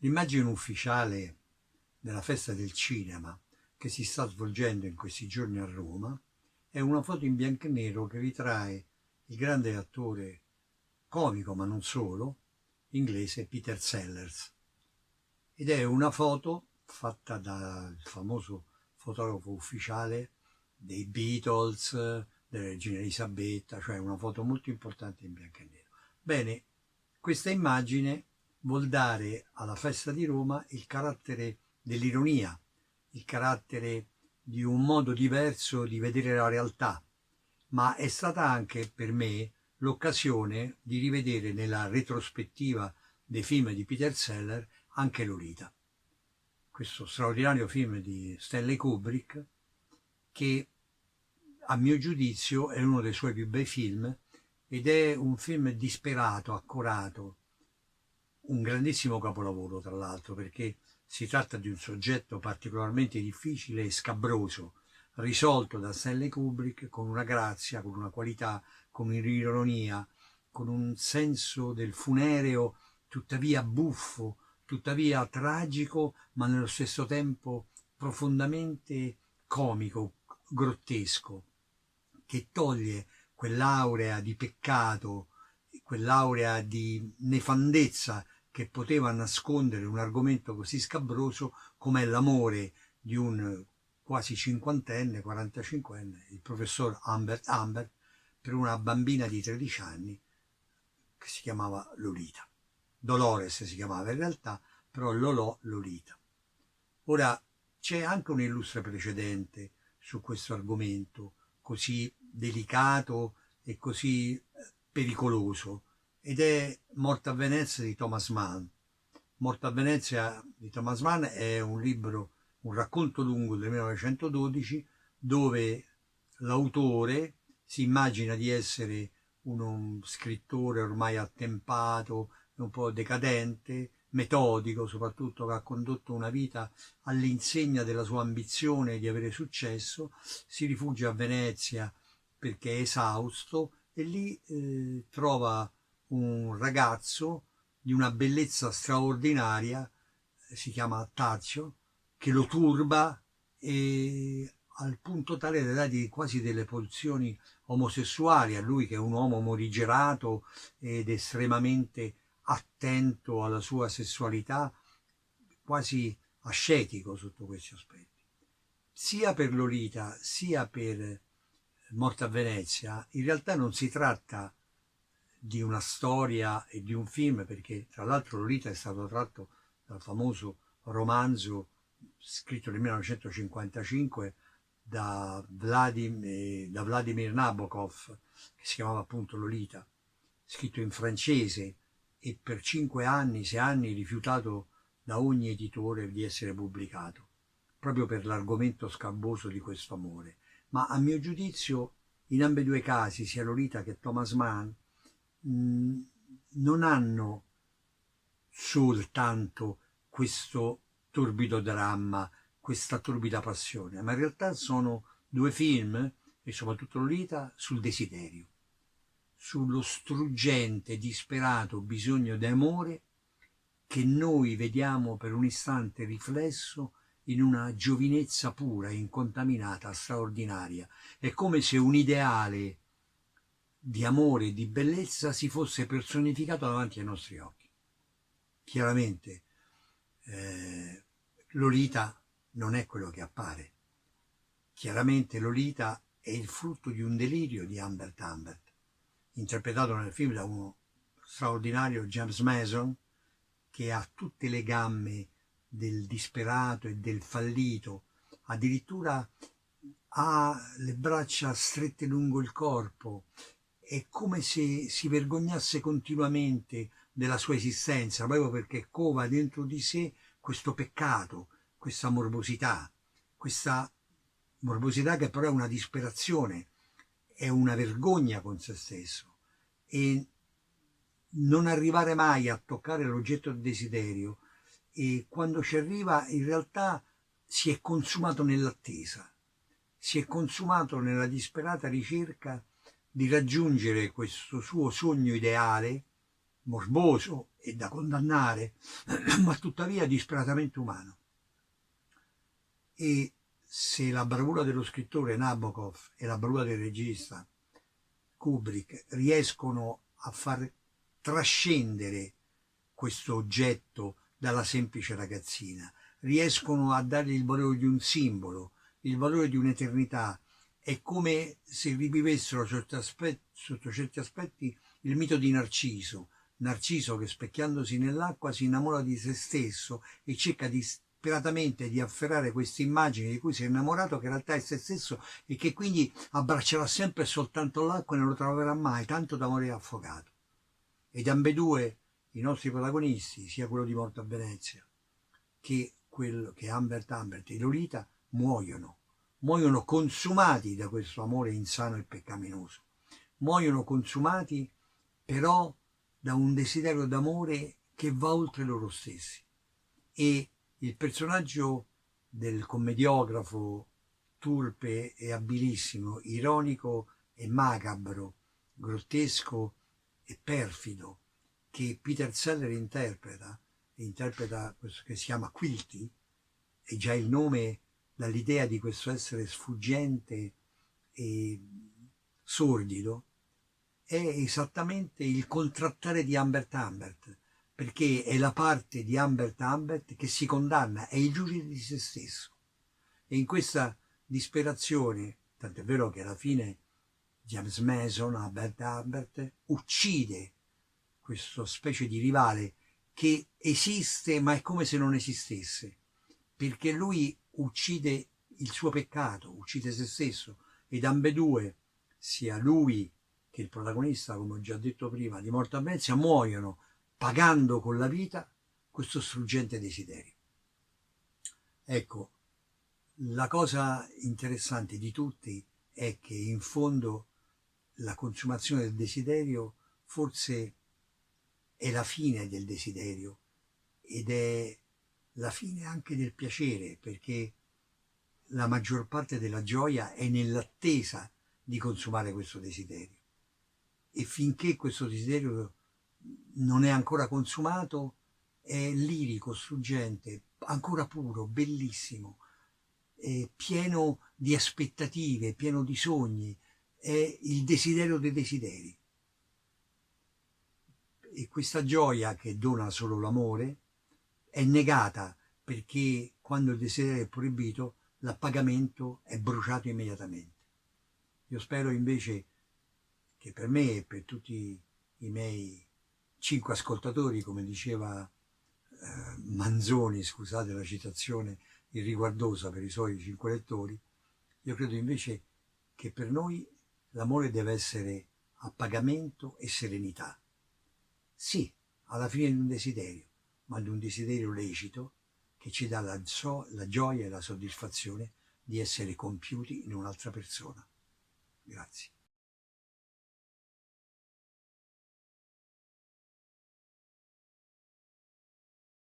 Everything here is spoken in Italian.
L'immagine ufficiale della festa del cinema che si sta svolgendo in questi giorni a Roma è una foto in bianco e nero che ritrae il grande attore comico, ma non solo, inglese Peter Sellers. Ed è una foto fatta dal famoso fotografo ufficiale dei Beatles, della regina Elisabetta, cioè una foto molto importante in bianco e nero. Bene, questa immagine vuol dare alla festa di Roma il carattere dell'ironia, il carattere di un modo diverso di vedere la realtà, ma è stata anche per me l'occasione di rivedere nella retrospettiva dei film di Peter Sellers anche Lolita, questo straordinario film di Stanley Kubrick che a mio giudizio è uno dei suoi più bei film ed è un film disperato, accorato, un grandissimo capolavoro tra l'altro perché si tratta di un soggetto particolarmente difficile e scabroso, risolto da Stanley Kubrick con una grazia, con una qualità, con un'ironia, con un senso del funereo tuttavia buffo, tuttavia tragico, ma nello stesso tempo profondamente comico, grottesco, che toglie quell'aurea di peccato, quell'aurea di nefandezza che poteva nascondere un argomento così scabroso come l'amore di un quasi cinquantenne, 45enne, il professor Humbert, per una bambina di 13 anni che si chiamava Lolita. Dolores si chiamava in realtà, però Lolita. Ora c'è anche un illustre precedente su questo argomento così delicato e così pericoloso ed è Morto a Venezia di Thomas Mann. Morto a Venezia di Thomas Mann è un libro, un racconto lungo del 1912 dove l'autore si immagina di essere uno scrittore ormai attempato, un po' decadente, metodico soprattutto, che ha condotto una vita all'insegna della sua ambizione di avere successo, si rifugia a Venezia perché è esausto e lì trova un ragazzo di una bellezza straordinaria, si chiama Tazio, che lo turba e al punto tale da dargli quasi delle pulsioni omosessuali a lui che è un uomo morigerato ed estremamente attento alla sua sessualità, quasi ascetico sotto questi aspetti. Sia per Lolita sia per Morta a Venezia, in realtà non si tratta di una storia e di un film, perché tra l'altro Lolita è stato tratto dal famoso romanzo scritto nel 1955 da Vladimir Nabokov, che si chiamava appunto Lolita, scritto in francese e per 5 anni, 6 anni rifiutato da ogni editore di essere pubblicato, proprio per l'argomento scabroso di questo amore. Ma a mio giudizio in ambedue i casi, sia Lolita che Thomas Mann, non hanno soltanto questo torbido dramma, questa torbida passione, ma in realtà sono due film, e soprattutto Lolita, sul desiderio, sullo struggente, disperato bisogno di amore che noi vediamo per un istante riflesso in una giovinezza pura, incontaminata, straordinaria. È come se un ideale di amore e di bellezza si fosse personificato davanti ai nostri occhi. Chiaramente Lolita non è quello che appare. Chiaramente Lolita è il frutto di un delirio di Humbert, interpretato nel film da uno straordinario James Mason, che ha tutte le gamme del disperato e del fallito, addirittura ha le braccia strette lungo il corpo, è come se si vergognasse continuamente della sua esistenza, proprio perché cova dentro di sé questo peccato, questa questa morbosità che però è una disperazione, è una vergogna con se stesso e non arrivare mai a toccare l'oggetto del desiderio e quando ci arriva in realtà si è consumato nell'attesa, si è consumato nella disperata ricerca di raggiungere questo suo sogno ideale, morboso e da condannare, ma tuttavia disperatamente umano. E se la bravura dello scrittore Nabokov e la bravura del regista Kubrick riescono a far trascendere questo oggetto dalla semplice ragazzina, riescono a dargli il valore di un simbolo, il valore di un'eternità. È come se rivivessero sotto certi aspetti il mito di Narciso. Narciso che specchiandosi nell'acqua si innamora di se stesso e cerca disperatamente di afferrare questa immagine di cui si è innamorato, che in realtà è se stesso e che quindi abbraccerà sempre soltanto l'acqua e non lo troverà mai, tanto da morire affogato. Ed ambedue i nostri protagonisti, sia quello di Morto a Venezia che quello che Humbert e Lolita, muoiono consumati da questo amore insano e peccaminoso, muoiono consumati però da un desiderio d'amore che va oltre loro stessi. E il personaggio del commediografo turpe e abilissimo, ironico e macabro, grottesco e perfido, che Peter Seller interpreta questo che si chiama Quilty, e già il nome dall'idea di questo essere sfuggente e sordido, è esattamente il contrattare di Humbert, perché è la parte di Humbert che si condanna, è il giudice di se stesso. E in questa disperazione, tant'è vero che alla fine James Mason, Humbert, uccide questa specie di rivale che esiste ma è come se non esistesse, perché lui uccide il suo peccato, uccide se stesso, ed ambedue, sia lui che il protagonista, come ho già detto prima, di Morto a Venezia, muoiono pagando con la vita questo struggente desiderio. Ecco, la cosa interessante di tutti è che in fondo la consumazione del desiderio forse è la fine del desiderio ed è la fine anche del piacere, perché la maggior parte della gioia è nell'attesa di consumare questo desiderio. E finché questo desiderio non è ancora consumato, è lirico, struggente, ancora puro, bellissimo, è pieno di aspettative, pieno di sogni, è il desiderio dei desideri. E questa gioia che dona solo l'amore è negata, perché quando il desiderio è proibito l'appagamento è bruciato immediatamente. Io spero invece che per me e per tutti i miei 5 ascoltatori, come diceva Manzoni, scusate la citazione irriguardosa per i suoi 5 lettori, io credo invece che per noi l'amore deve essere appagamento e serenità. Sì, alla fine di un desiderio, ma di un desiderio lecito che ci dà la gioia e la soddisfazione di essere compiuti in un'altra persona. Grazie.